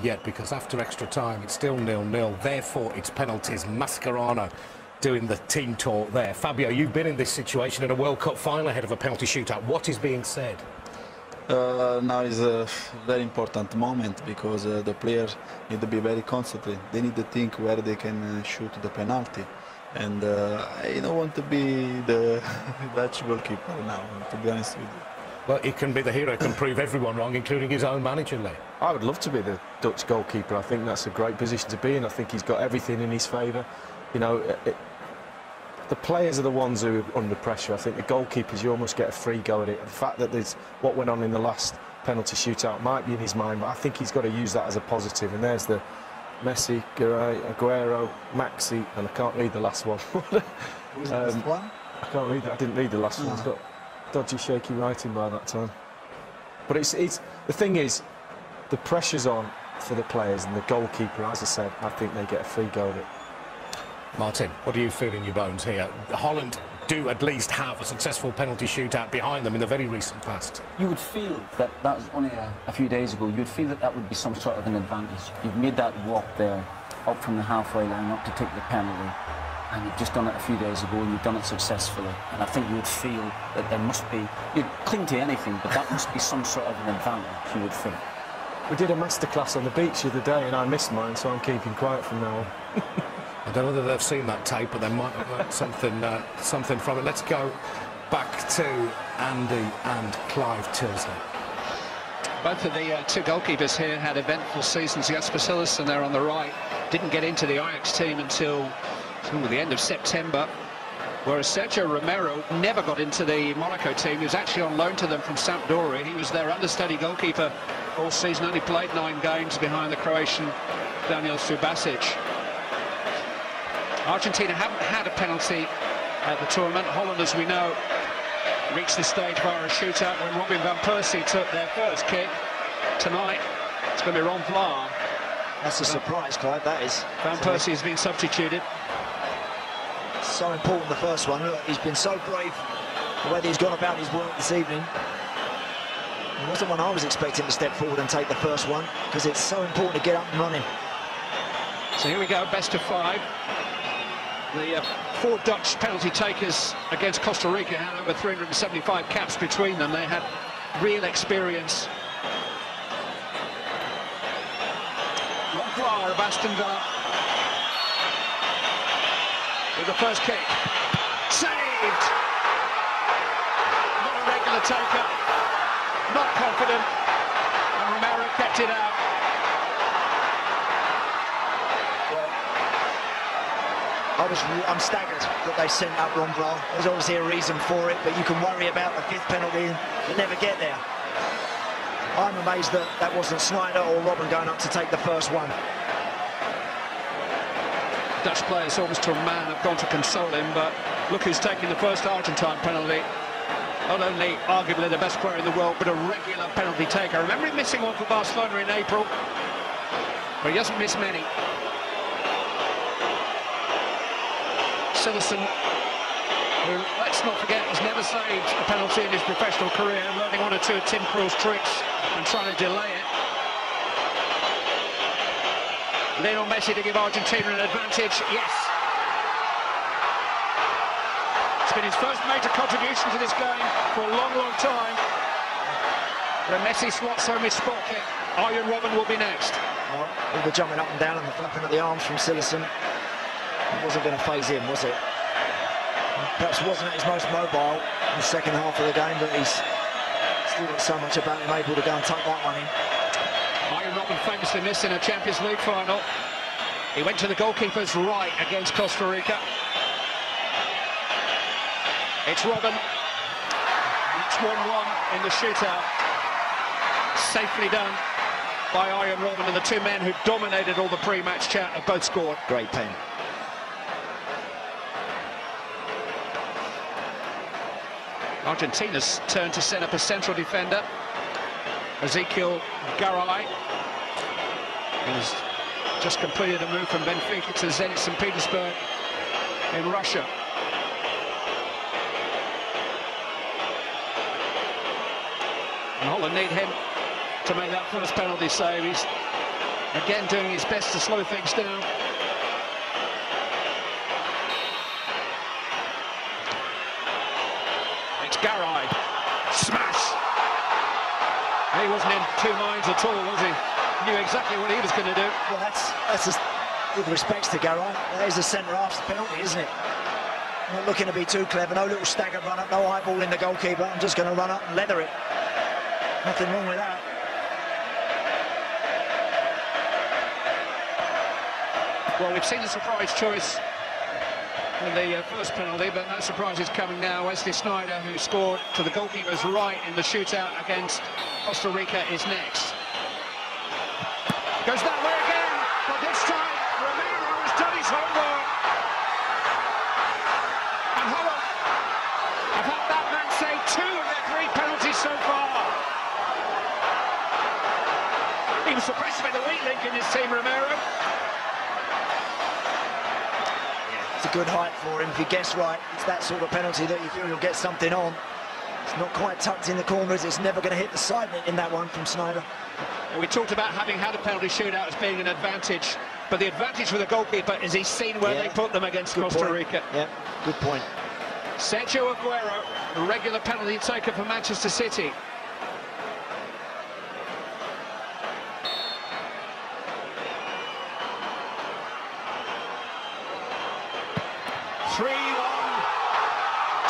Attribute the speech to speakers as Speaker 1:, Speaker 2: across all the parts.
Speaker 1: yet, because after extra time it's still 0-0. Therefore, it's penalties. Mascherano doing the team talk there. Fabio, you've been in this situation in a World Cup final ahead of a penalty shootout. What is being said?
Speaker 2: Now is a very important moment, because the players need to be very concentrated. They need to think where they can shoot the penalty. And I don't want to be the Dutch goalkeeper now, to be honest with you.
Speaker 1: Well, he can be the hero, can prove everyone wrong, including his own manager, Lee.
Speaker 3: I would love to be the Dutch goalkeeper. I think that's a great position to be in. I think he's got everything in his favour. You know, the players are the ones who are under pressure. I think the goalkeepers, you almost get a free go at it. The fact that there's what went on in the last penalty shootout might be in his mind, but I think he's got to use that as a positive. And there's the Messi, Aguero, Maxi, and I can't read the last one.
Speaker 2: Who's the last one?
Speaker 3: I can't read that. I didn't read the last one. He's got dodgy, shaky writing by that time. But it's the thing is, the pressure's on for the players, and the goalkeeper, as I said, I think they get a free go at it.
Speaker 1: Martin, what do you feel in your bones here? Holland do at least have a successful penalty shootout behind them in the very recent past.
Speaker 4: You would feel that was only a few days ago. You would feel that would be some sort of an advantage. You've made that walk there, up from the halfway line, up to take the penalty, and you've just done it a few days ago, and you've done it successfully. And I think you would feel that there must be, you'd cling to anything, but that must be some sort of an advantage, you would think.
Speaker 3: We did a masterclass on the beach the other day, and I missed mine, so I'm keeping quiet from now on.
Speaker 1: I don't know whether they've seen that tape, but they might have learned something from it. Let's go back to Andy and Clive Tilsley.
Speaker 5: Both of the two goalkeepers here had eventful seasons. Jasper Cillessen there on the right didn't get into the Ajax team until the end of September, whereas Sergio Romero never got into the Monaco team. He was actually on loan to them from Sampdoria. He was their understudy goalkeeper all season, only played 9 games behind the Croatian Daniel Subasic. Argentina haven't had a penalty at the tournament. Holland, as we know, reached this stage via a shootout when Robin van Persie took their first kick. Tonight, it's going to be Ron Vlaar.
Speaker 6: That's a surprise, Clive, that is.
Speaker 5: Van Persie has been substituted.
Speaker 6: So important, the first one. Look, he's been so brave the way that he's gone about his work this evening. It wasn't one I was expecting to step forward and take the first one, because it's so important to get up and running.
Speaker 5: So here we go, best of 5. The 4 Dutch penalty takers against Costa Rica had over 375 caps between them. They had real experience. Ron Vlaar of Aston Villa with the first kick. Saved! Not a regular taker, not confident, and Romero kept it out.
Speaker 6: I'm staggered that they sent out Ron Vlaar. There's obviously a reason for it, but you can worry about the 5th penalty and never get there. I'm amazed that that wasn't Snyder or Robin going up to take the first one.
Speaker 5: Dutch players almost to a man have gone to console him, but look who's taking the first Argentine penalty. Not only arguably the best player in the world, but a regular penalty taker. Remember him missing one for Barcelona in April, but he hasn't missed many. Cillessen, who, let's not forget, has never saved a penalty in his professional career, learning 1 or 2 of Tim Krul's tricks and trying to delay it. Lionel Messi to give Argentina an advantage, yes. It's been his first major contribution to this game for a long, long time. When Messi swats home his spot kick, Arjen Robben will be next.
Speaker 6: Well, all the jumping up and down and the flapping of the arms from Cillessen. It wasn't going to phase him, was it? Perhaps wasn't at his most mobile in the second half of the game, but he's still got so much about him able to go and tuck that one in.
Speaker 5: Arjen Robben famously missed in a Champions League final. He went to the goalkeeper's right against Costa Rica. It's Robben. It's 1-1 in the shootout. Safely done by Arjen Robben, and the 2 men who dominated all the pre-match chat have both scored.
Speaker 6: Great pen.
Speaker 5: Argentina's turn to set up a central defender. Ezekiel Garay has just completed a move from Benfica to Zenit St. Petersburg in Russia. And Holland need him to make that first penalty save. Again, doing his best to slow things down. It's Garay. Smash! He wasn't in two minds at all, was he? Knew exactly what he was going to do.
Speaker 6: Well, that's just, with respects to Garay, that is a centre-half's penalty, isn't it? Not looking to be too clever, no little staggered run up, no eyeball in the goalkeeper. I'm just going to run up and leather it. Nothing wrong with that.
Speaker 5: Well, we've seen a surprise choice in the first penalty, but that surprise is coming now. Wesley Sneijder, who scored to the goalkeeper's right in the shootout against Costa Rica, is next. Goes that way again, but this time Romero has done his homework. And Holland have had that man save 2 of their 3 penalties so far. He was suppressed by the weak link in his team, Romero.
Speaker 6: It's a good height for him. If he gets right, it's that sort of penalty that you feel you'll get something on. It's not quite tucked in the corners. It's never going to hit the side net in that one from Sneijder.
Speaker 5: Well, we talked about having had a penalty shootout as being an advantage, but the advantage for the goalkeeper is he's seen where they put them against Costa Rica.
Speaker 6: Yeah, good point.
Speaker 5: Sergio Aguero, a regular penalty taker for Manchester City.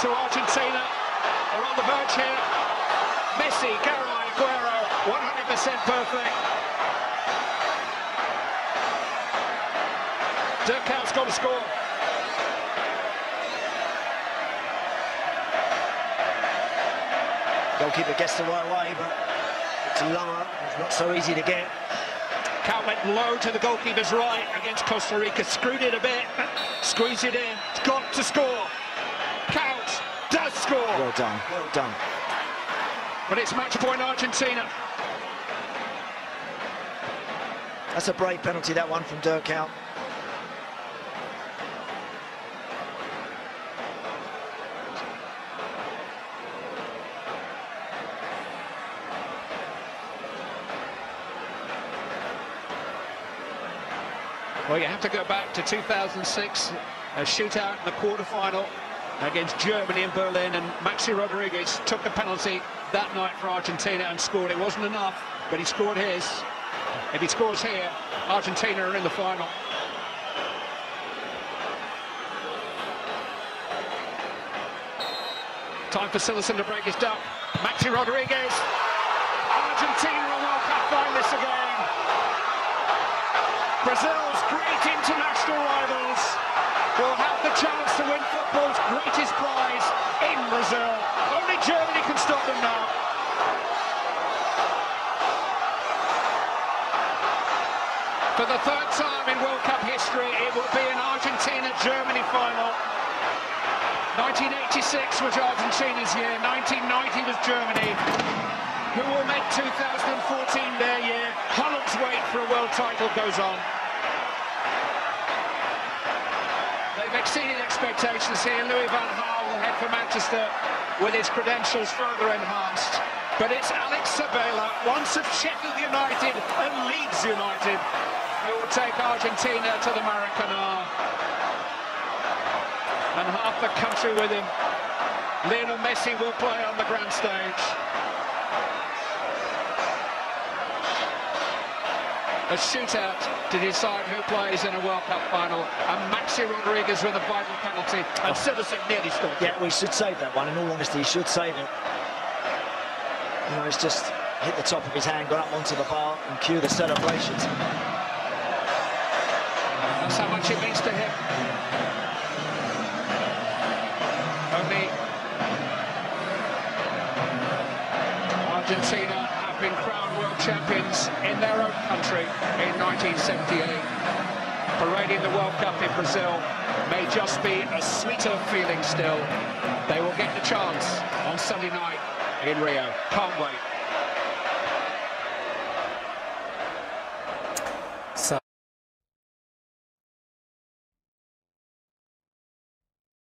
Speaker 5: To Argentina. They're on the verge here. Messi, Garay, Aguero, 100% perfect. Dirkhout's got to score.
Speaker 6: Goalkeeper gets the right way, but it's lower. It's not so easy to get.
Speaker 5: Count went low to the goalkeeper's right against Costa Rica. Screwed it a bit. Squeezed it in. It's got to score. Count does score.
Speaker 6: Well done, well done.
Speaker 5: But it's match point Argentina.
Speaker 6: That's a brave penalty, that one from Dirkhout.
Speaker 5: Well, you have to go back to 2006, a shootout in the quarter-final against Germany in Berlin, and Maxi Rodriguez took a penalty that night for Argentina and scored. It wasn't enough, but he scored his. If he scores here, Argentina are in the final. Time for Sillerson to break his duck. Maxi Rodriguez. Argentina are World Cup finalists again. Brazil's great international rivals will have the chance to win football's greatest prize in Brazil. Only Germany can stop them now. For the 3rd time in World Cup history, it will be an Argentina-Germany final. 1986 was Argentina's year, 1990 was Germany, who will make 2014 their year. Holland's wait for a world title goes on. They've exceeded expectations here. Louis van Gaal will head for Manchester with his credentials further enhanced. But it's Alex Sabella, once of Sheffield United and Leeds United, who will take Argentina to the Maracanã. And half the country with him. Lionel Messi will play on the grand stage. A shootout to decide who plays in a World Cup final, and Maxi Rodriguez with a vital penalty, and Sillerson nearly scored.
Speaker 6: Yeah, we should save that one. In all honesty, he should save it. You know, it's just hit the top of his hand, got up onto the bar, and cue the celebrations.
Speaker 5: That's how much it means to him. Only Argentina have been crowned world champions in their own country in 1978. Parading the World Cup in Brazil may just be a sweeter feeling still. They will get the chance on Sunday night in Rio. Can't wait.